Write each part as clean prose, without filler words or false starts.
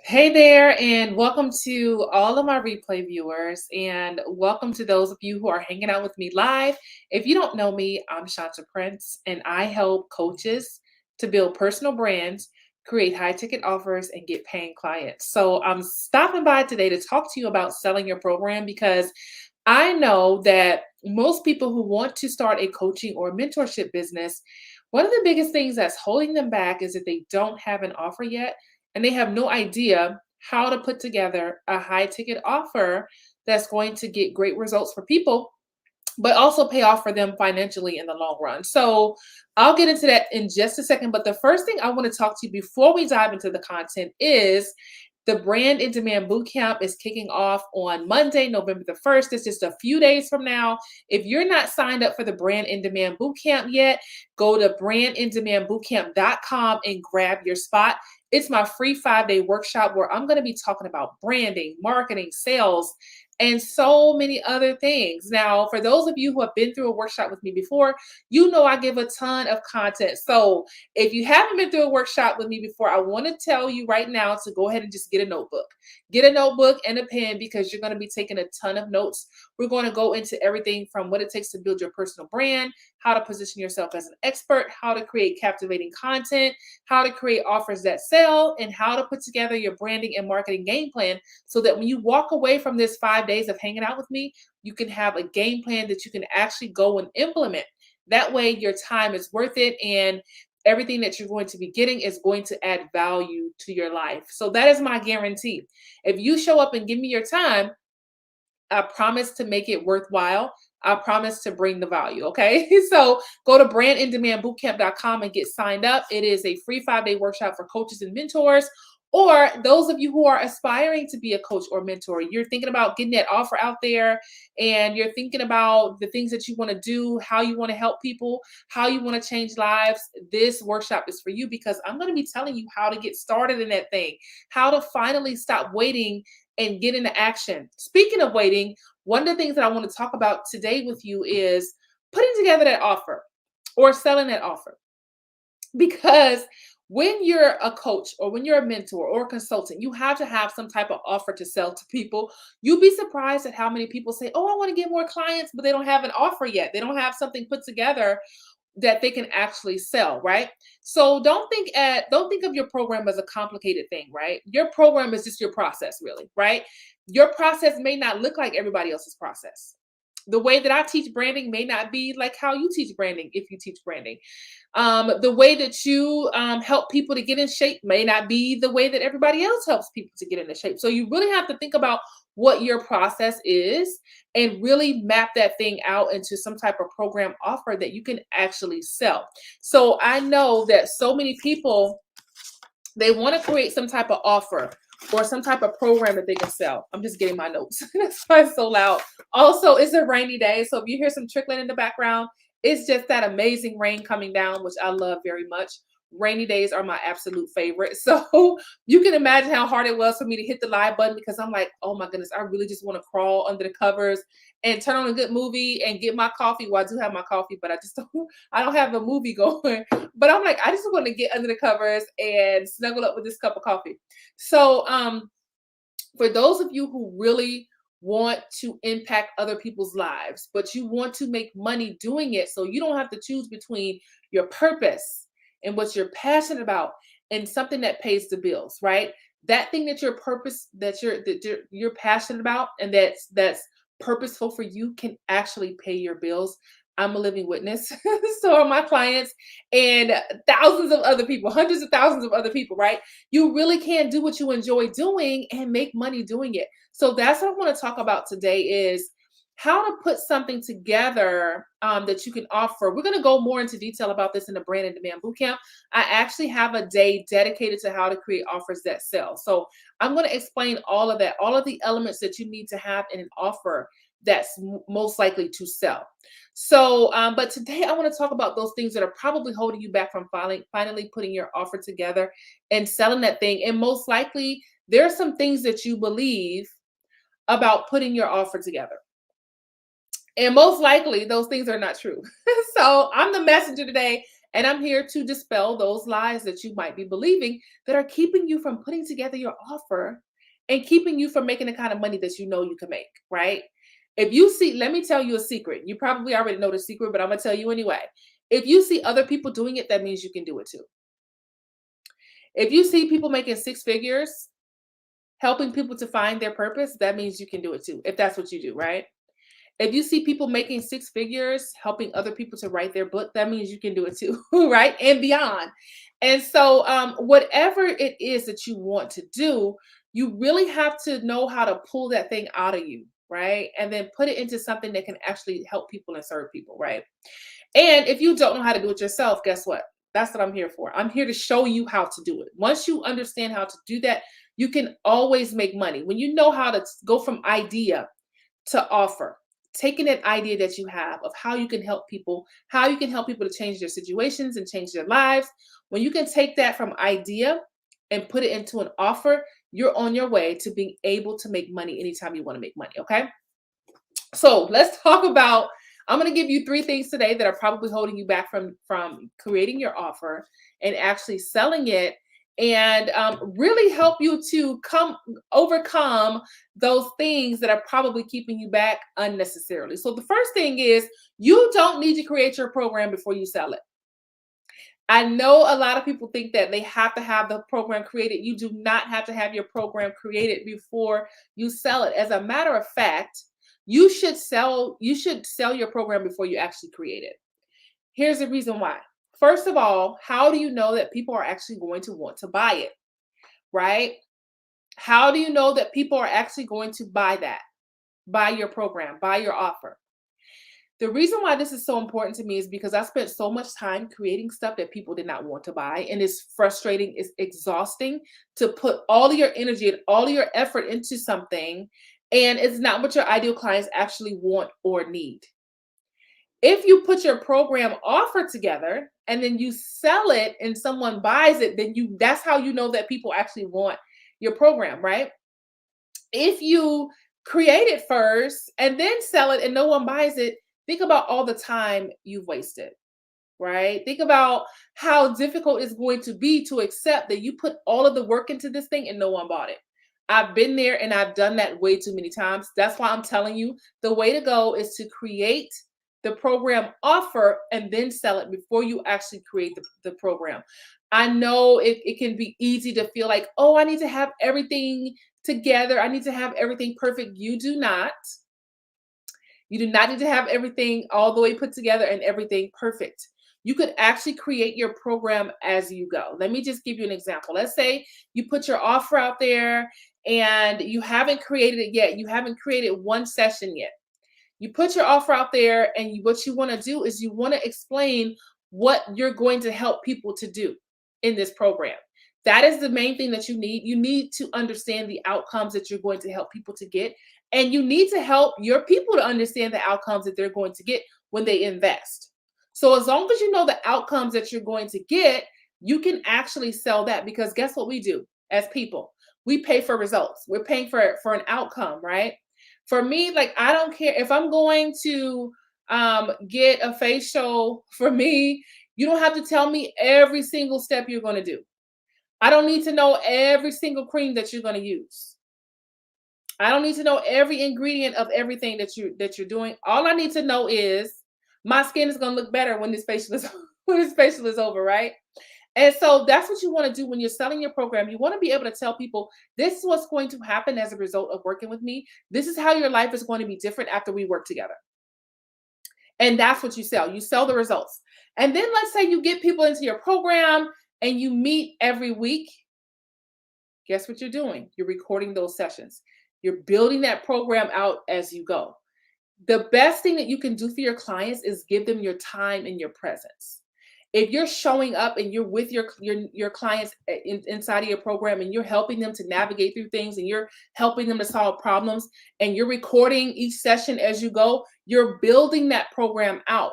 Hey there, and welcome to all of my replay viewers, and welcome to those of you who are hanging out with me live. If you don't know me, I'm Shanta Prince, and I help coaches to build personal brands, create high ticket offers, and get paying clients. So I'm stopping by today to talk to you about selling your program because I know that most people who want to start a coaching or mentorship business, one of the biggest things that's holding them back is that they don't have an offer yet and they have no idea how to put together a high ticket offer that's going to get great results for people but also pay off for them financially in the long run. So I'll get into that in just a second. But the first thing I want to talk to you before we dive into the content is the Brand in Demand Bootcamp is kicking off on Monday, November the 1st. It's just a few days from now. If you're not signed up for the Brand in Demand Bootcamp yet, go to brandindemandbootcamp.com and grab your spot. It's my free 5-day workshop where I'm going to be talking about branding, marketing, sales, and so many other things. Now, for those of you who have been through a workshop with me before, you know I give a ton of content. So if you haven't been through a workshop with me before, I want to tell you right now to go ahead and just get a notebook. Get a notebook and a pen because you're going to be taking a ton of notes. We're going to go into everything from what it takes to build your personal brand, how to position yourself as an expert, how to create captivating content, how to create offers that sell, and how to put together your branding and marketing game plan so that when you walk away from this 5 days of hanging out with me, you can have a game plan that you can actually go and implement. That way, your time is worth it and everything that you're going to be getting is going to add value to your life. So, that is my guarantee. If you show up and give me your time, I promise to make it worthwhile. I promise to bring the value. Okay. So go to brandindemandbootcamp.com and get signed up. It is a free 5-day workshop for coaches and mentors, or those of you who are aspiring to be a coach or mentor. You're thinking about getting that offer out there and you're thinking about the things that you want to do, how you want to help people, how you want to change lives. This workshop is for you because I'm going to be telling you how to get started in that thing, how to finally stop waiting and get into action. Speaking of waiting, one of the things that I want to talk about today with you is putting together that offer or selling that offer. Because when you're a coach or when you're a mentor or a consultant, you have to have some type of offer to sell to people. You'll be surprised at how many people say, "Oh, I want to get more clients," but they don't have an offer yet. They don't have something put together that they can actually sell, right? So don't think of your program as a complicated thing, right? Your program is just your process, really, right? Your process may not look like everybody else's process. The way that I teach branding may not be like how you teach branding if you teach branding. The way that you help people to get in shape may not be the way that everybody else helps people to get into shape. So you really have to think about what your process is and really map that thing out into some type of program offer that you can actually sell. So I know that so many people, they want to create some type of offer or some type of program that they can sell. I'm just getting my notes. That's why it's so loud. Also, it's a rainy day. So if you hear some trickling in the background, it's just that amazing rain coming down, which I love very much. Rainy days are my absolute favorite. So you can imagine how hard it was for me to hit the live button because I'm like, oh my goodness, I really just want to crawl under the covers and turn on a good movie and get my coffee. Well, I do have my coffee, but I don't have a movie going. But I'm like, I just want to get under the covers and snuggle up with this cup of coffee. So for those of you who really want to impact other people's lives, but you want to make money doing it, so you don't have to choose between your purpose and what you're passionate about and something that pays the bills, right? That thing that you're passionate about and that's purposeful for you can actually pay your bills. I'm a living witness. So are my clients and thousands of other people, hundreds of thousands of other people, right? You really can do what you enjoy doing and make money doing it. So that's what I want to talk about today is how to put something together that you can offer. We're going to go more into detail about this in the Brand and Demand Bootcamp. I actually have a day dedicated to how to create offers that sell. So I'm going to explain all of that, all of the elements that you need to have in an offer that's most likely to sell. So, but today I want to talk about those things that are probably holding you back from finally putting your offer together and selling that thing. And most likely, there are some things that you believe about putting your offer together. And most likely, those things are not true. So I'm the messenger today, And I'm here to dispel those lies that you might be believing that are keeping you from putting together your offer and keeping you from making the kind of money that you know you can make, right? If you see, let me tell you a secret. You probably already know the secret, but I'm going to tell you anyway. If you see other people doing it, that means you can do it too. If you see people making six figures, helping people to find their purpose, that means you can do it too, if that's what you do, right? If you see people making six figures, helping other people to write their book, that means you can do it too, right? And beyond. And so, whatever it is that you want to do, you really have to know how to pull that thing out of you, right? And then put it into something that can actually help people and serve people, right? And if you don't know how to do it yourself, guess what? That's what I'm here for. I'm here to show you how to do it. Once you understand how to do that, you can always make money. When you know how to go from idea to offer, taking that idea that you have of how you can help people, how you can help people to change their situations and change their lives. When you can take that from idea and put it into an offer, you're on your way to being able to make money anytime you want to make money. Okay. So let's talk about. I'm going to give you three things today that are probably holding you back from creating your offer and actually selling it, and really help you to overcome those things that are probably keeping you back unnecessarily. So the first thing is you don't need to create your program before you sell it. I know a lot of people think that they have to have the program created. You do not have to have your program created before you sell it. As a matter of fact, you should sell your program before you actually create it. Here's the reason why. First of all, how do you know that people are actually going to want to buy it, right? How do you know that people are actually going to buy your program, buy your offer? The reason why this is so important to me is because I spent so much time creating stuff that people did not want to buy. And it's frustrating, it's exhausting to put all of your energy and all of your effort into something. And it's not what your ideal clients actually want or need. If you put your program offer together and then you sell it and someone buys it, then that's how you know that people actually want your program, right? If you create it first and then sell it and no one buys it, think about all the time you've wasted, right? Think about how difficult it's going to be to accept that you put all of the work into this thing and no one bought it. I've been there and I've done that way too many times. That's why I'm telling you the way to go is to create the program offer and then sell it before you actually create the program. I know it can be easy to feel like, oh, I need to have everything together. I need to have everything perfect. You do not. You do not need to have everything all the way put together and everything perfect. You could actually create your program as you go. Let me just give you an example. Let's say you put your offer out there and you haven't created it yet. You haven't created one session yet. You put your offer out there, and what you want to do is you want to explain what you're going to help people to do in this program. That is the main thing that you need. You need to understand the outcomes that you're going to help people to get, and you need to help your people to understand the outcomes that they're going to get when they invest. So as long as you know the outcomes that you're going to get, you can actually sell that, because guess what we do as people? We pay for results. We're paying for an outcome, right? For me, like, I don't care if I'm going to get a facial. For me, you don't have to tell me every single step you're going to do. I don't need to know every single cream that you're going to use. I don't need to know every ingredient of everything that you're doing. All I need to know is my skin is going to look better when this facial is when this facial is over, right? And so that's what you want to do when you're selling your program. You want to be able to tell people, this is what's going to happen as a result of working with me. This is how your life is going to be different after we work together. And that's what you sell. You sell the results. And then let's say you get people into your program and you meet every week. Guess what you're doing? You're recording those sessions. You're building that program out as you go. The best thing that you can do for your clients is give them your time and your presence. If you're showing up and you're with your clients inside of your program, and you're helping them to navigate through things, and you're helping them to solve problems, and you're recording each session as you go, you're building that program out.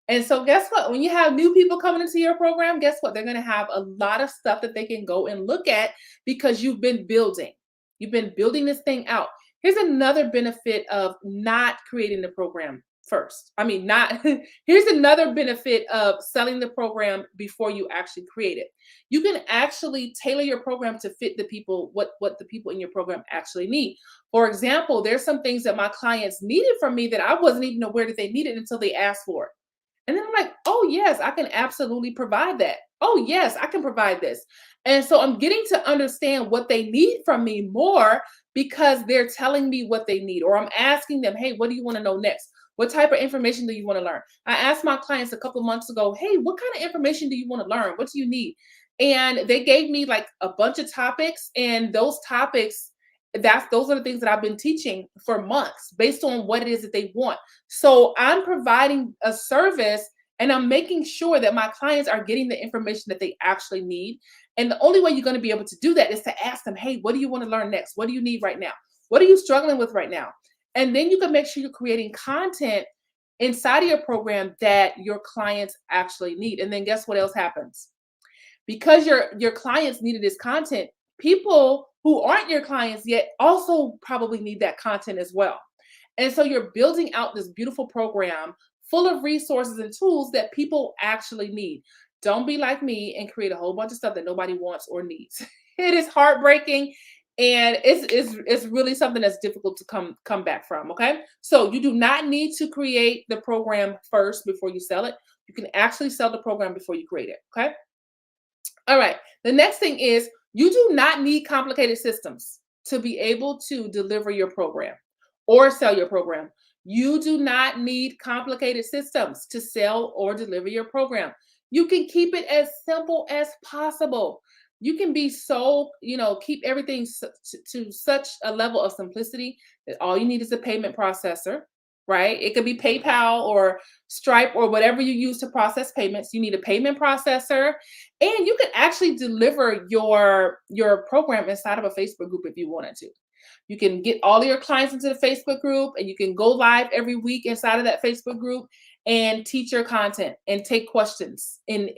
And so guess what? When you have new people coming into your program, guess what? They're going to have a lot of stuff that they can go and look at because you've been building. You've been building this thing out. Here's another benefit of not creating the program. first. I mean, not here's another benefit of selling the program before you actually create it. You can actually tailor your program to fit the people, what the people in your program actually need. For example, there's some things that my clients needed from me that I wasn't even aware that they needed until they asked for it. And then I'm like, oh, yes, I can absolutely provide that. Oh, yes, I can provide this. And so I'm getting to understand what they need from me more because they're telling me what they need, or I'm asking them, hey, what do you want to know next? What type of information do you want to learn? I asked my clients a couple months ago, hey, what kind of information do you want to learn? What do you need? And they gave me like a bunch of topics, and those topics, those are the things that I've been teaching for months based on what it is that they want. So I'm providing a service and I'm making sure that my clients are getting the information that they actually need. And the only way you're going to be able to do that is to ask them, hey, what do you want to learn next? What do you need right now? What are you struggling with right now? And then you can make sure you're creating content inside of your program that your clients actually need. And then guess what else happens? Because your clients needed this content, people who aren't your clients yet also probably need that content as well. And so you're building out this beautiful program full of resources and tools that people actually need. Don't be like me and create a whole bunch of stuff that nobody wants or needs. It is heartbreaking, and it's really something that's difficult to come back from. Okay, so you do not need to create the program first before you sell it. You can actually sell the program before you create it. Okay. All right. The next thing is you do not need complicated systems to be able to deliver your program or sell your program. You do not need complicated systems to sell or deliver your program. You can keep it as simple as possible. You can be so, keep everything to such a level of simplicity that all you need is a payment processor, right? It could be PayPal or Stripe or whatever you use to process payments. You need a payment processor, and you can actually deliver your program inside of a Facebook group if you wanted to. You can get all of your clients into the Facebook group, and you can go live every week inside of that Facebook group and teach your content and take questions and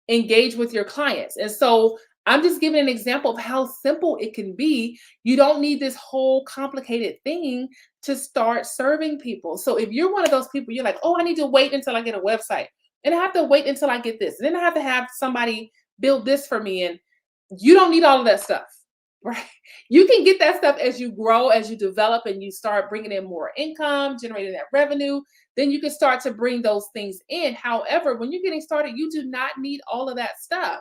engage with your clients. And so I'm just giving an example of how simple it can be. You don't need this whole complicated thing to start serving people. So if you're one of those people, you're like, oh, I need to wait until I get a website, and I have to wait until I get this, and then I have to have somebody build this for me. And you don't need all of that stuff, right? You can get that stuff as you grow, as you develop, and you start bringing in more income, generating that revenue. Then you can start to bring those things in. However, when you're getting started, you do not need all of that stuff.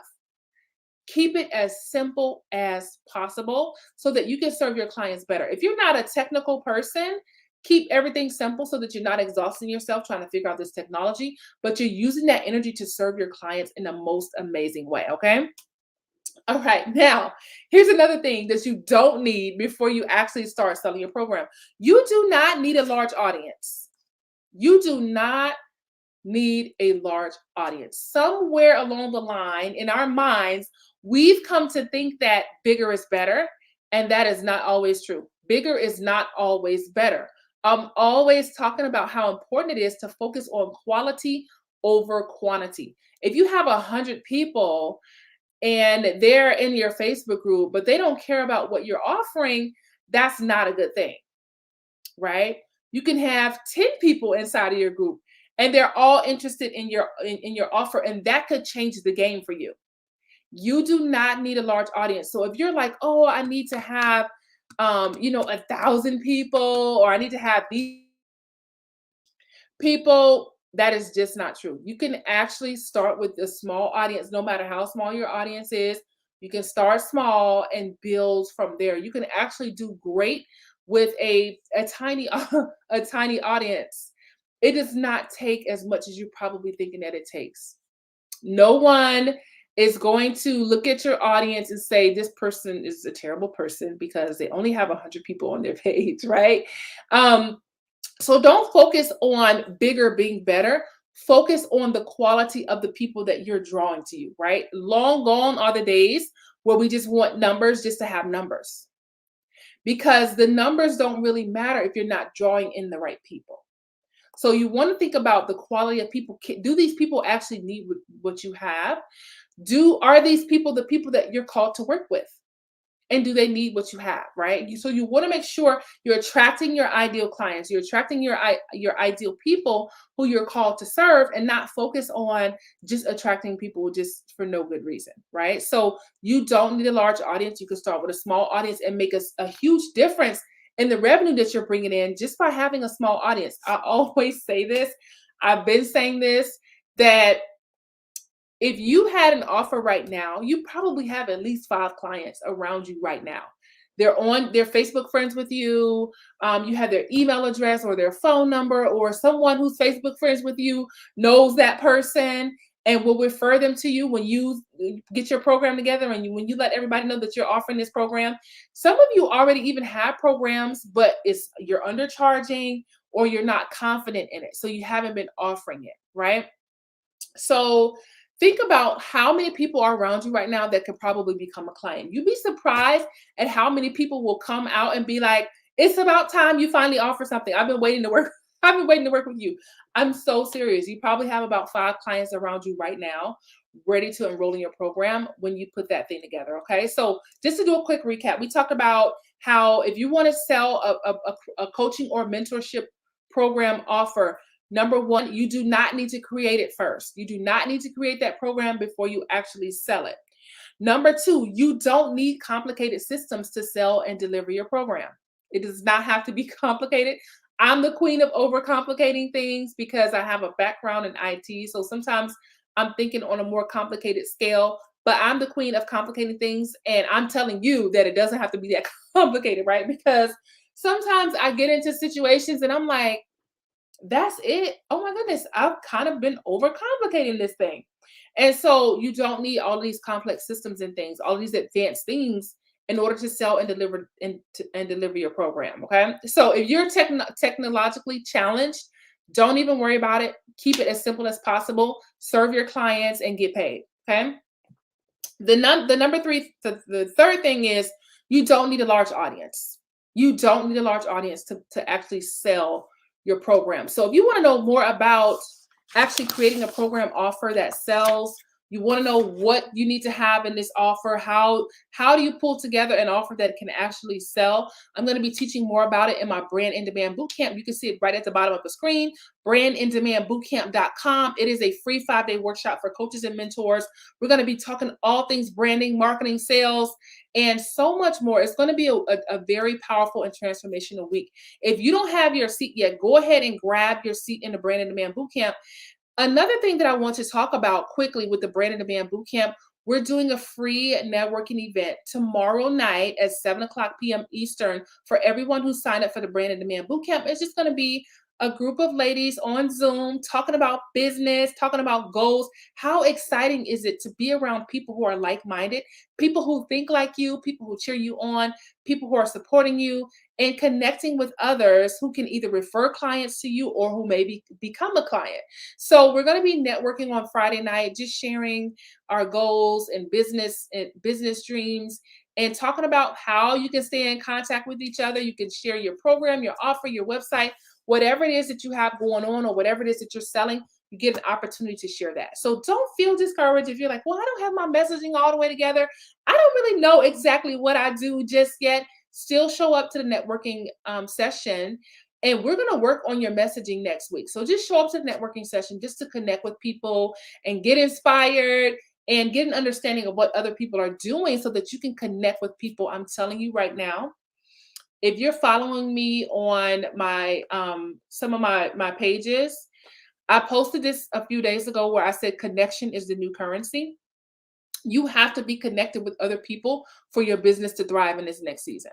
Keep it as simple as possible so that you can serve your clients better. If you're not a technical person, keep everything simple so that you're not exhausting yourself trying to figure out this technology, but you're using that energy to serve your clients in the most amazing way. Okay. All right. Now, here's another thing that you don't need before you actually start selling your program. You do not need a large audience. You do not need a large audience. Somewhere along the line in our minds, we've come to think that bigger is better, and that is not always true. Bigger is not always better. I'm always talking about how important it is to focus on quality over quantity. If you have 100 people and they're in your Facebook group, but they don't care about what you're offering, that's not a good thing, right? You can have 10 people inside of your group and they're all interested in your offer, and that could change the game for you. You do not need a large audience. So if you're like, oh, I need to have 1,000 people, or I need to have these people, that is just not true. You can actually start with a small audience, no matter how small your audience is. You can start small and build from there. You can actually do great with a tiny a tiny audience. It does not take as much as you're probably thinking that it takes. No one is going to look at your audience and say this person is a terrible person because they only have 100 people on their page, right? So don't focus on bigger being better. Focus on the quality of the people that you're drawing to you, right? Long gone are the days where we just want numbers just to have numbers, because the numbers don't really matter if you're not drawing in the right people. So you want to think about the quality of people. Do these people actually need what you have? Are these people the people that you're called to work with? and do they need what you have, right? So you want to make sure you're attracting your ideal clients, you're attracting your ideal people who you're called to serve, and not focus on just attracting people just for no good reason, right? So you don't need a large audience. You can start with a small audience and make a huge difference in the revenue that you're bringing in just by having a small audience. I always say this. I've been saying this, that if you had an offer right now, you probably have at least 5 clients around you right now. They're Facebook friends with you. You have their email address or their phone number, or someone who's Facebook friends with you knows that person and will refer them to you when you get your program together, and when you let everybody know that you're offering this program. Some of you already even have programs, but you're undercharging or you're not confident in it. So you haven't been offering it, right? So think about how many people are around you right now that could probably become a client. You'd be surprised at how many people will come out and be like, "It's about time you finally offer something. I've been waiting to work. I've been waiting to work with you." I'm so serious. You probably have about 5 clients around you right now ready to enroll in your program when you put that thing together. Okay. So just to do a quick recap, we talked about how if you want to sell a coaching or mentorship program offer, number one, you do not need to create it first. You do not need to create that program before you actually sell it. Number two, you don't need complicated systems to sell and deliver your program. It does not have to be complicated. I'm the queen of overcomplicating things because I have a background in IT. So sometimes I'm thinking on a more complicated scale, but I'm the queen of complicating things. And I'm telling you that it doesn't have to be that complicated, right? Because sometimes I get into situations and I'm like, that's it. Oh my goodness, I've kind of been overcomplicating this thing. And so you don't need all these complex systems and things, all these advanced things in order to sell and deliver your program. Okay. So if you're technologically challenged, don't even worry about it. Keep it as simple as possible. Serve your clients and get paid. Okay. The number three, the third thing is you don't need a large audience. You don't need a large audience to actually sell your program. So if you want to know more about actually creating a program offer that sells, you want to know what you need to have in this offer, how do you pull together an offer that can actually sell? I'm going to be teaching more about it in my Brand in Demand Bootcamp. You can see it right at the bottom of the screen, brandindemandbootcamp.com. It is a free 5-day workshop for coaches and mentors. We're going to be talking all things branding, marketing, sales, and so much more. It's going to be a very powerful and transformational week. If you don't have your seat yet, go ahead and grab your seat in the Brand in Demand Bootcamp. Another thing that I want to talk about quickly with the Brand in Demand Bootcamp, we're doing a free networking event tomorrow night at 7 o'clock p.m. Eastern for everyone who signed up for the Brand in Demand Bootcamp. It's just going to be a group of ladies on Zoom talking about business, talking about goals. How exciting is it to be around people who are like-minded, people who think like you, people who cheer you on, people who are supporting you, and connecting with others who can either refer clients to you or who maybe become a client. So we're going to be networking on Friday night, just sharing our goals and business dreams, and talking about how you can stay in contact with each other. You can share your program, your offer, your website, whatever it is that you have going on or whatever it is that you're selling. You get an opportunity to share that. So don't feel discouraged if you're like, well, I don't have my messaging all the way together. I don't really know exactly what I do just yet. Still show up to the networking session, and we're going to work on your messaging next week. So just show up to the networking session just to connect with people and get inspired and get an understanding of what other people are doing so that you can connect with people. I'm telling you right now, if you're following me on my some of my pages, I posted this a few days ago where I said connection is the new currency. You have to be connected with other people for your business to thrive in this next season.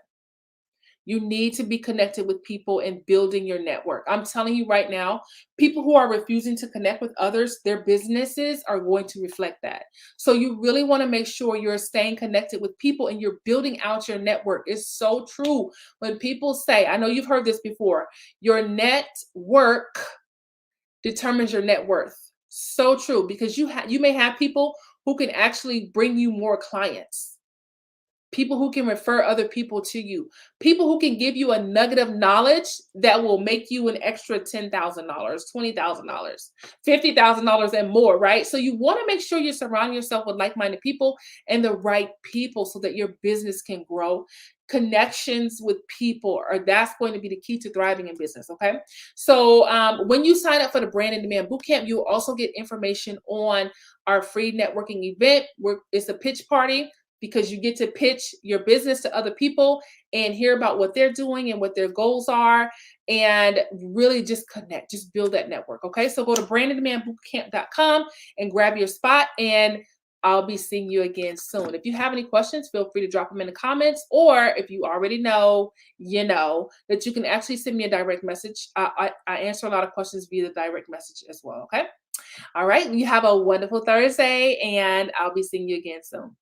You need to be connected with people and building your network. I'm telling you right now, people who are refusing to connect with others, their businesses are going to reflect that. So you really want to make sure you're staying connected with people and you're building out your network. It's so true. When people say, I know you've heard this before, your network determines your net worth. So true, because you may have people who can actually bring you more clients. people who can refer other people to you, people who can give you a nugget of knowledge that will make you an extra $10,000, $20,000, $50,000 and more, right? So you want to make sure you surround yourself with like-minded people and the right people so that your business can grow. Connections with people are that's going to be the key to thriving in business. Okay, so when you sign up for the Brand and Demand Bootcamp, you'll also get information on our free networking event. It's a pitch party because you get to pitch your business to other people and hear about what they're doing and what their goals are, and really just connect, just build that network. Okay, so go to brandanddemandbootcamp.com and grab your spot, and I'll be seeing you again soon. If you have any questions, feel free to drop them in the comments, or if you already know, you know that you can actually send me a direct message. I answer a lot of questions via the direct message as well. Okay. All right. You have a wonderful Thursday, and I'll be seeing you again soon.